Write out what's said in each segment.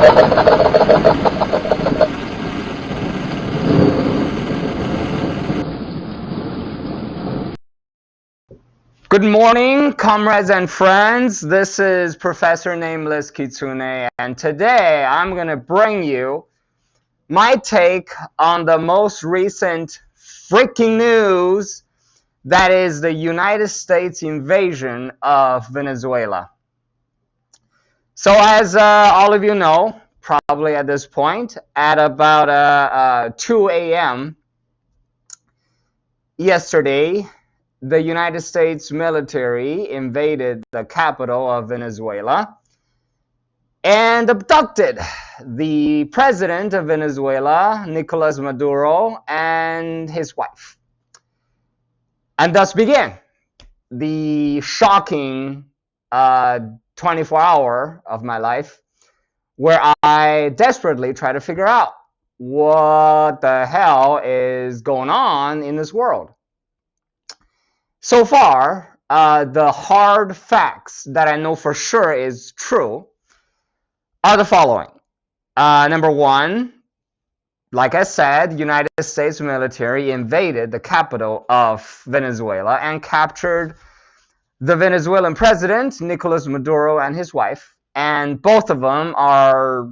Good morning, comrades and friends. This is Professor Nameless Kitsune, and today I'm going to bring you my take on the most recent freaking news, that is the United States invasion of Venezuela. So as all of you know, probably at this point, at about 2 a.m. yesterday, the United States military invaded the capital of Venezuela and abducted the president of Venezuela, Nicolas Maduro, and his wife. And thus began the shocking 24-hour of my life, where I desperately try to figure out what the hell is going on in this world. So far, the hard facts that I know for sure is true are the following. Number one, like I said, United States military invaded the capital of Venezuela and captured the Venezuelan president, Nicolas Maduro, and his wife. And both of them are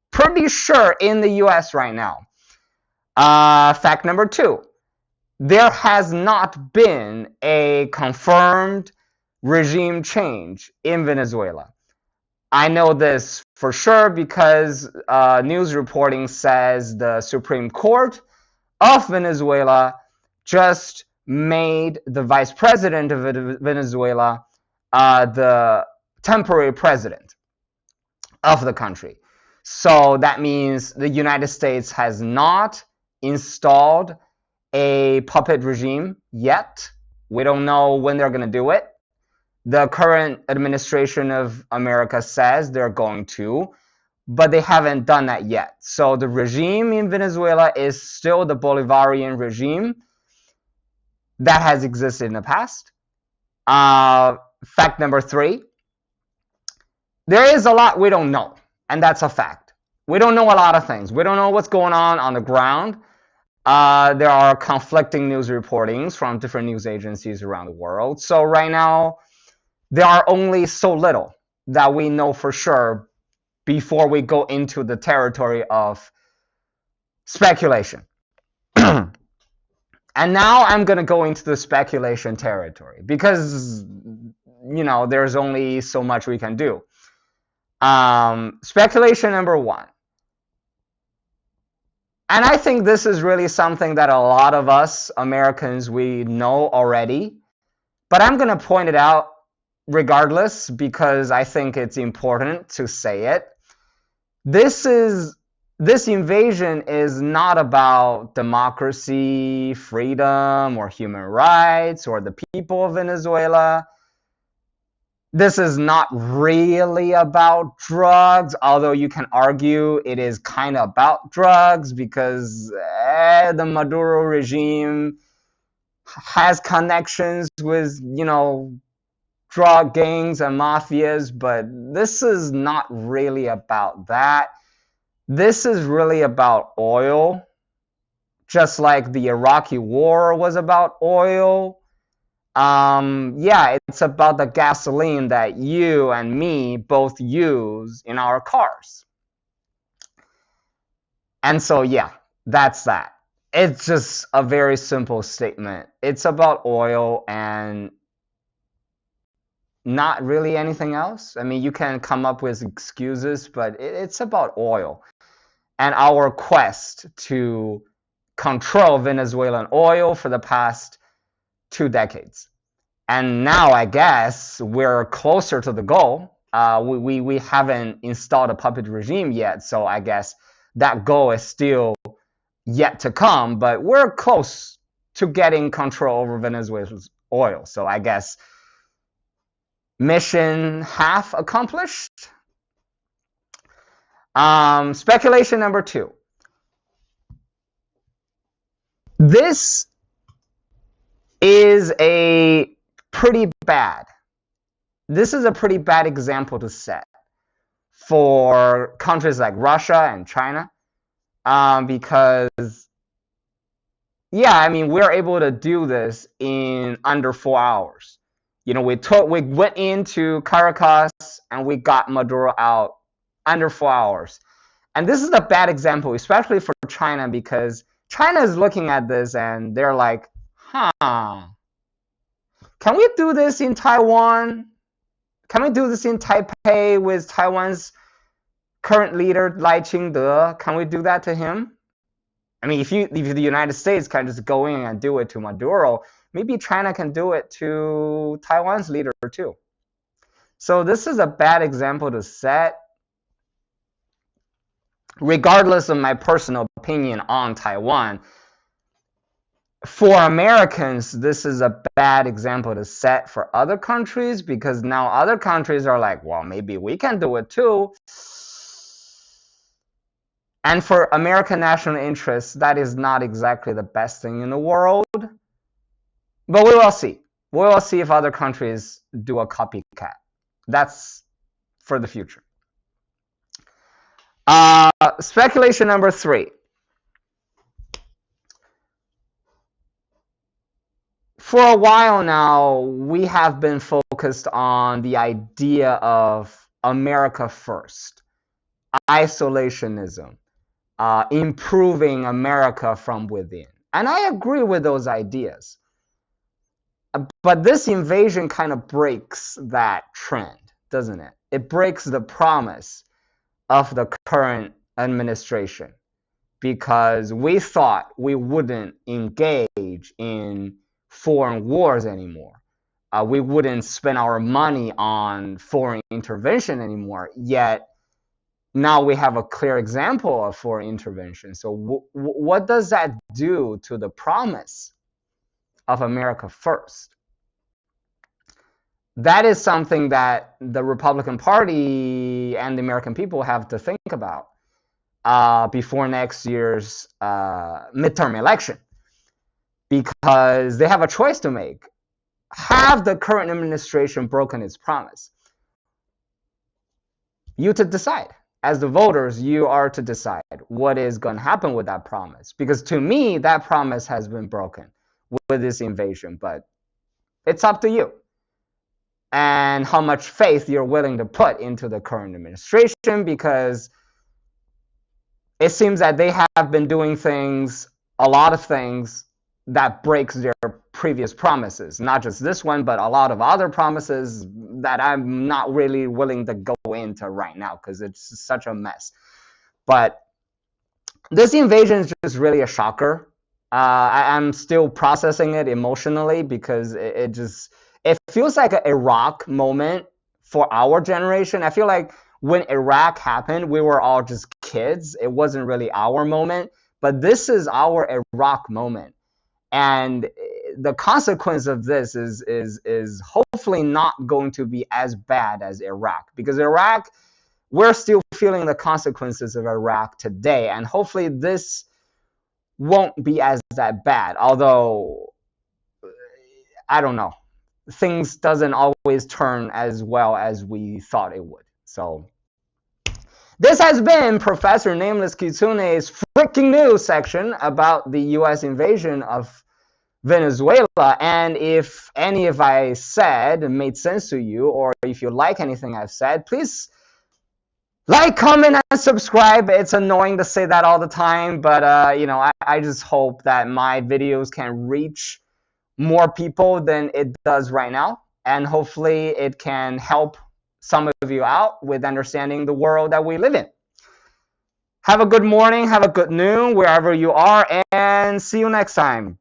pretty sure in the US right now. Fact number two. There has not been a confirmed regime change in Venezuela. I know this for sure because news reporting says the Supreme Court of Venezuela just made the vice president of Venezuela the temporary president of the country. So that means the United States has not installed a puppet regime yet. We don't know when they're going to do it. The current administration of America says they're going to, but they haven't done that yet. So the regime in Venezuela is still the Bolivarian regime that has existed in the past. Fact number three, there is a lot we don't know, and that's a fact. We don't know a lot of things. We don't know what's going on the ground. There are conflicting news reportings from different news agencies around the world. So right now, there are only so little that we know for sure before we go into the territory of speculation. And now I'm going to go into the speculation territory because, you know, there's only so much we can do. Speculation number one. And I think this is really something that a lot of us Americans, we know already. But I'm going to point it out regardless because I think it's important to say it. This invasion is not about democracy, freedom, or human rights, or the people of Venezuela. This is not really about drugs, although you can argue it is kind of about drugs because the Maduro regime has connections with, you know, drug gangs and mafias, but this is not really about that. This is really about oil, just like the Iraqi war was about oil. Yeah, it's about the gasoline that you and me both use in our cars. And so, yeah, that's that. It's just a very simple statement. It's about oil and not really anything else. I mean, you can come up with excuses, but it's about oil and our quest to control Venezuelan oil for the past 2 decades. And now I guess we're closer to the goal. We haven't installed a puppet regime yet, so I guess that goal is still yet to come, but we're close to getting control over Venezuela's oil. So I guess mission half accomplished. Speculation number two. This is a pretty bad example to set for countries like Russia and China, because, yeah, I mean, we're able to do this in under 4 hours. You know, we went into Caracas and we got Maduro out under 4 hours. And this is a bad example, especially for China, because China is looking at this and they're like, can we do this in Taiwan? Can we do this in Taipei with Taiwan's current leader, Lai Ching-te? Can we do that to him? I mean, if the United States can just go in and do it to Maduro, maybe China can do it to Taiwan's leader too. So this is a bad example to set. Regardless of my personal opinion on Taiwan, for Americans, this is a bad example to set for other countries, because now other countries are like, well, maybe we can do it too. And for American national interests, that is not exactly the best thing in the world. But we will see. We will see if other countries do a copycat. That's for the future. Speculation number 3. For a while now, we have been focused on the idea of America first, isolationism, improving America from within. And I agree with those ideas. But this invasion kind of breaks that trend, doesn't it? It breaks the promise of the current administration, because we thought we wouldn't engage in foreign wars anymore. We wouldn't spend our money on foreign intervention anymore, yet now we have a clear example of foreign intervention. So what does that do to the promise of America first? That is something that the Republican Party and the American people have to think about before next year's midterm election, because they have a choice to make. Have the current administration broken its promise? You to decide. As the voters, you are to decide what is going to happen with that promise. Because to me, that promise has been broken with this invasion, but it's up to you and how much faith you're willing to put into the current administration, because it seems that they have been doing things, a lot of things, that breaks their previous promises. Not just this one, but a lot of other promises that I'm not really willing to go into right now because it's such a mess. But this invasion is just really a shocker. I'm still processing it emotionally, because it feels like an Iraq moment for our generation. I feel like when Iraq happened, we were all just kids. It wasn't really our moment, but this is our Iraq moment. And the consequence of this is hopefully not going to be as bad as Iraq, because Iraq, we're still feeling the consequences of Iraq today, and hopefully this won't be as that bad. Although, I don't know, things doesn't always turn as well as we thought it would. So this has been Professor Nameless Kitsune's freaking news section about the U.S. invasion of Venezuela. And if any of I said made sense to you, or if you like anything I've said, please like, comment, and subscribe. It's annoying to say that all the time, but I just hope that my videos can reach more people than it does right now, and hopefully it can help some of you out with understanding the world that we live in. Have a good morning, have a good noon wherever you are, and see you next time.